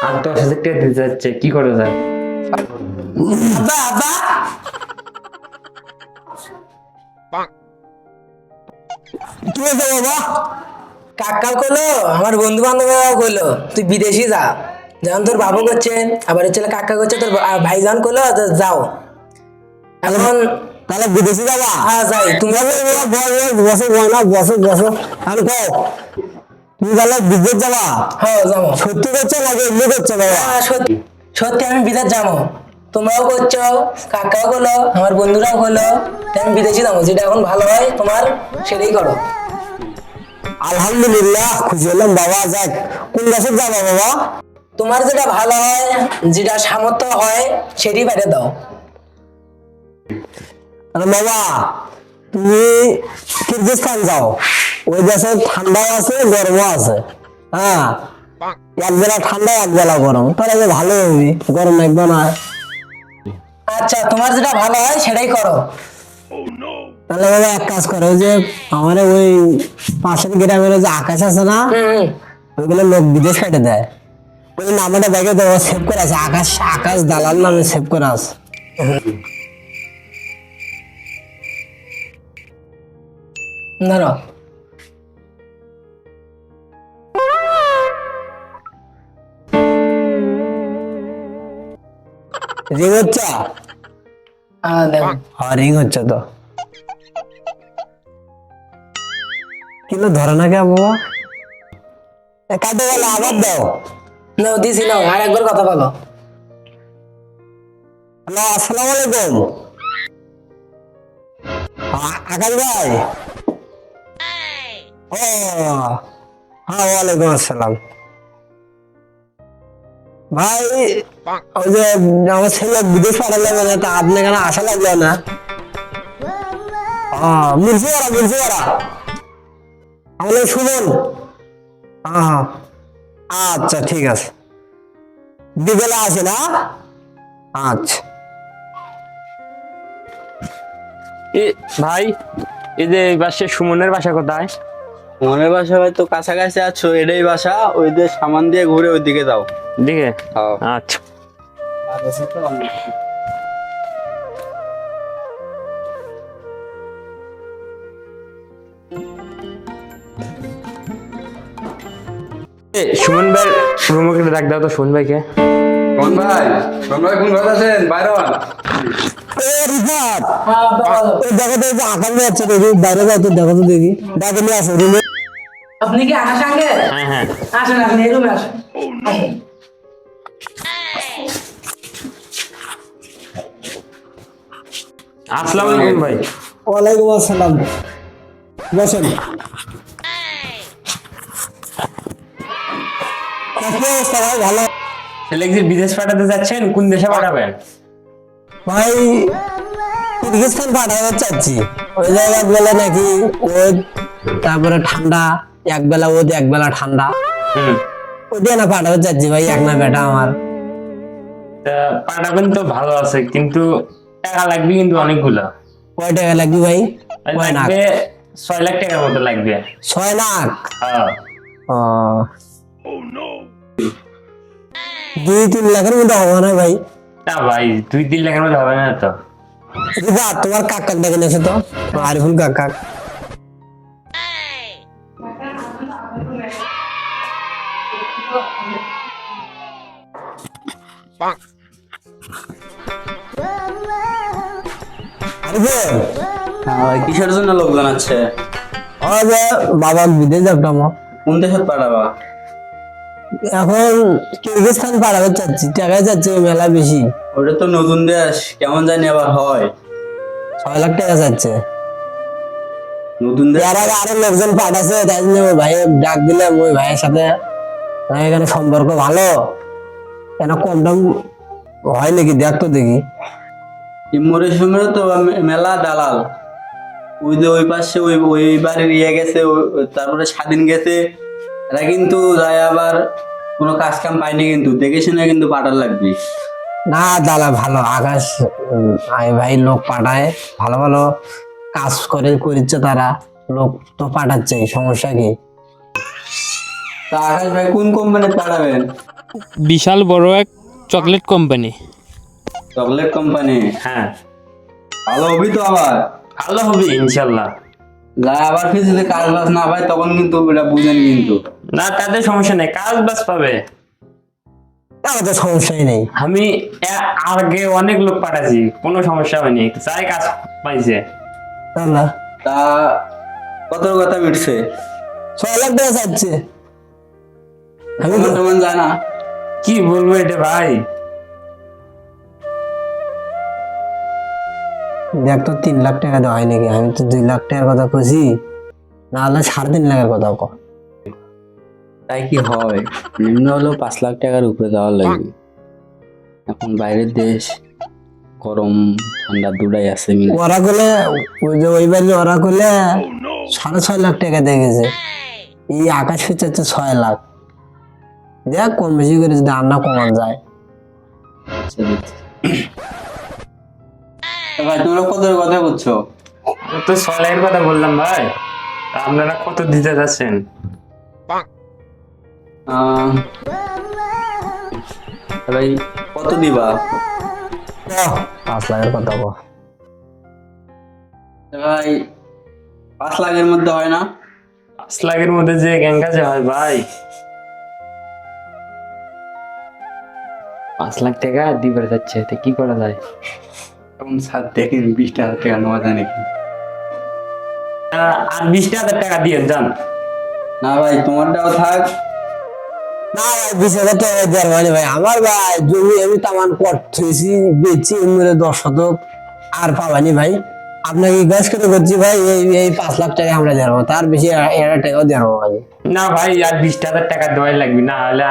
আর 10,000 টাকা দিতে যাচ্ছে, কি করা যায়? আব্বা আব্বা কি হয়েছে বাবা? কাকা কইলো, আমার বন্ধু বান্ধবরা কইলো তুই বিদেশি যা, যেমন তোর বাবু করছে, আবার হচ্ছে কাকা করছে, তোর ভাইজান কইলো যাও। এখন তাহলে বিদেশে যাবা? হ্যাঁ যাই। তুমি বসো না, বসো বসো। আমি কও তুমি তাহলে বিদেশ যাবা? হ্যাঁ যাবো। সত্যি করছো নাকি এমনি করছো বাবা? হ্যাঁ, সত্যি সত্যি আমি বিদেশ যাবো। তোমরাও করছো, কাকাও করলো, আমার বন্ধুরাও করলো, তাই আমি বিদেশে যাবো। যেটা এখন ভালো হয় তোমার সেটাই করো। আলহামদুলিল্লাহ, খুশি হলাম বাবা। যাক, কোন দেশে যাবা বাবা? তোমার যেটা ভালো হয়, যেটা সামর্থ্য হয় সেটাই বাইরে দাও। আরে বাবা, তুমি কিরগিজস্তান যাও। ওই দেশে ঠান্ডাও আছে গরমও আছে। হ্যাঁ, এক বেলা ঠান্ডা এক বেলা গরম, তাহলে যে ভালো হবে, গরম লাগবে না। আচ্ছা, তোমার যেটা ভালো হয় সেটাই করো। তাহলে বাবা এক কাজ করো, ওই যে আমার ওই পাশের গ্রামের যে আকাশ আছে না, হুম। ওইগুলো লোক বিদেশ কেটে দেয়। ওই নামটা দেখে দেবো, সেভ করে আছে, আকাশ আকাশ দালাল নামে সেভ করে আছে। ধরো। রিং হচ্ছে? দেখো। হ্যাঁ, রিং হচ্ছে তো। কিন্তু ধরে না কে বাবা? কাটে গেল, আবার দাও। নাও দিছি, নাও আর একবার কথা বলো। হ্যালো, আসসালামু আলাইকুম। আকাশ ভাই? ও হ্যাঁ, ওয়ালাইকুম আসসালাম। ভাই, ওই যে আমার ছেলে বিদেশ পাঠালে, মানে তা আপনি এখানে আসা লাগলো না? মুন্সিপাড়া মুন্সিপাড়া। আমাদের সুমন। হ্যাঁ, আচ্ছা ঠিক আছে, বিকেলে আসে না? আচ্ছা। ভাই, এই যে এই পাশে সুমনের বাসা কোথায়? মনের বাসা হয়তো কাছাকাছি আছো, এটাই বাসা। ওই যে সামান দিয়ে ঘুরে ওইদিকে যাও। দিকে? হ্যাঁ। আচ্ছা। সুমন ভাই রুমকে ডাক দাও তো, সুমন ভাইকে। কোন ভাই? কোন ভাই কোন ঘর আছেন? বাইরন। এ রিফাত, হ্যাঁ, বলো। ওই দেখো তো, এই যে আকাশ যাচ্ছে, দেখি বাইরে যাও তো, দেখো তো দেখি, ডাকে নিয়ে আসো রুমে। আপনি কি আকাশ আঙ্কেল? হ্যাঁ হ্যাঁ। আসেন, আপনি এই রুমে আসেন। আসেন। আসসালামু আলাইকুম ভাই। ওয়ালাইকুম আসসালাম, বসেন। কি অবস্থা ভাই, ভালো? ছেলে কি বিদেশ পাঠাতে যাচ্ছেন? কোন দেশে পাঠাবেন? ভাই, কিরগিজস্তান পাঠাতে চাচ্ছি। ওই জায়গায় এক বেলা নাকি রোদ, তারপরে ঠান্ডা, এক বেলা রোদ এক বেলা ঠান্ডা, হুম। ওই দিয়ে না পাঠাতে চাচ্ছি ভাই, এক না বেটা আমার। তা পাঠাবেন তো ভালো আছে, কিন্তু টাকা লাগবে কিন্তু অনেকগুলো। কয় টাকা লাগবে ভাই? কয় নাক? লাগবে 6 লাখ টাকার মতো লাগবে। 6 লাখ? হ্যাঁ। ও, 2-3 লাখের মধ্যে হবে না ভাই? না ভাই, 2-3 লাখের মধ্যে হবে না তো। রিফা, তোমার কাকা ডেকে নিয়েছো তো, আরিফুল কাকা। আরিফুল, হ্যাঁ ভাই, কিসের জন্য লোকজন আছে? ওই যে বাবা বিদেশ যাবো আমার। কোন দেশে পাঠাবা? এখন কিরগিজস্তান পাঠাতে চাচ্ছি, টাকা যাচ্ছে মেলা বেশি। ওটা তো নতুন দেশ, কেমন জানি আবার হয়। 6 লাখ টাকা যাচ্ছে। নতুন দেশ। এর আগে আরো লোকজন পাঠাচ্ছে, তাই জন্য ওই ভাই ডাক দিলাম, ওই ভাইয়ের সাথে এখানে সম্পর্ক ভালো, কেন কম দাম হয় নাকি দেখ তো দেখি। মরিসুমেরও তো মেলা দালাল। ওই যে ওই পাশে ওই ওই বাড়ির ইয়ে গেছে, তারপরে স্বাধীন গেছে। এরা কিন্তু যায় আবার কোনো কাজ কাম পায়নি, কিন্তু দেখে শুনে কিন্তু পাঠার লাগবে। না দাদা, ভালো আকাশ, আই ভাই লোক পাঠায়, ভালো ভালো কাজ করিচ্ছে তারা, লোক তো পাঠাচ্ছে, সমস্যা কি? তা আকাশ ভাই কোন কোম্পানি পাঠাবেন? বিশাল বড় এক চকলেট কোম্পানি। চকলেট কোম্পানি, হ্যাঁ, ভালো হবি তো আবার। ভালো হবে ইনশাল্লাহ। যা আবার ফির যদি কাজ বাজ না পায় তখন কিন্তু এটা বুঝেন কিন্তু। না, তাদের সমস্যা নেই, কাজ বাজ পাবে। তাহলে তো সমস্যাই নেই। আমি আগে অনেক লোক পাঠাচ্ছি, কোনো সমস্যা হয়নি, যাই কাজ পাইছে। তাহলে তা কত কথা মিটছে? 6 লাখ টাকা চাচ্ছে। আমি তেমন তেমন যায় না। কি বলবো এটা ভাই? দেখ তো 3 লাখ টাকা দেওয়া হয় নাকি? আমি তো 2 লাখ টাকার কথা কইছি, না হলে 3.5 লাখের কথা কো। তাই কি হয়? নিম্ন হলেও 5 লাখ টাকার উপরে দেওয়া লাগবে। এখন বাইরের দেশ, গরম ঠান্ডা দুটাই আছে মিলে। ওরা করলে ওই যে ওই বাড়ি ওরা করলে 6.5 লাখ টাকা দিয়ে গেছে। এই আকাশ চাচ্ছে 6 লাখ। দেখ কম বেশি করে যদি আন্না কমান যায়। আচ্ছা, দেখছি। তা ভাই তোমরা কত কথা বলছো? ও তো 6 লাখের কথা বললাম ভাই, তা আপনারা কত দিতে যাচ্ছেন? ভাই কত দিবা? 5 লাখের কথা কো। তা ভাই 5 লাখের মধ্যে হয় না? 5 লাখের মধ্যে যে গ্যাংকাজে হয় ভাই, 5 লাখ টাকা দিবার যাচ্ছে, তো কি করা যায়? এখন স্যার দেখেন 20,000 টাকা নেওয়া যায় নাকি? আর 20,000 টাকা দিয়ে যান। না ভাই তোমারটাও থাক। না ভাই 20,000 টাকা দেওয়ার মানে ভাই আমার ভাই জমি আমি তামান পট থুইছি বেচছি এমনি 10 শতক আর পাবানি ভাই। আপনাকে গাছ কেটে করছি ভাই, এই 5 লাখ টাকা আমরা দেবো, তার বেশি এরা টাকাও দেবো ভাই। না ভাই, আর 20,000 টাকা দেওয়াই লাগবে, না হলে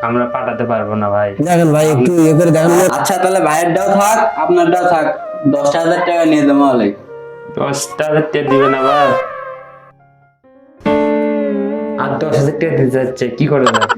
আমরা পাঠাতে পারবো না ভাই। দেখেন ভাই একটু ইয়ে করে দেখেন। আচ্ছা তাহলে ভাইয়েরটাও থাক আপনারটাও থাক, 10,000 টাকা নিয়ে দেবো হলে। 10,000 টাকা দিবেন আবার? আর 10,000 টাকা দিতে যাচ্ছে, কি করে যায়?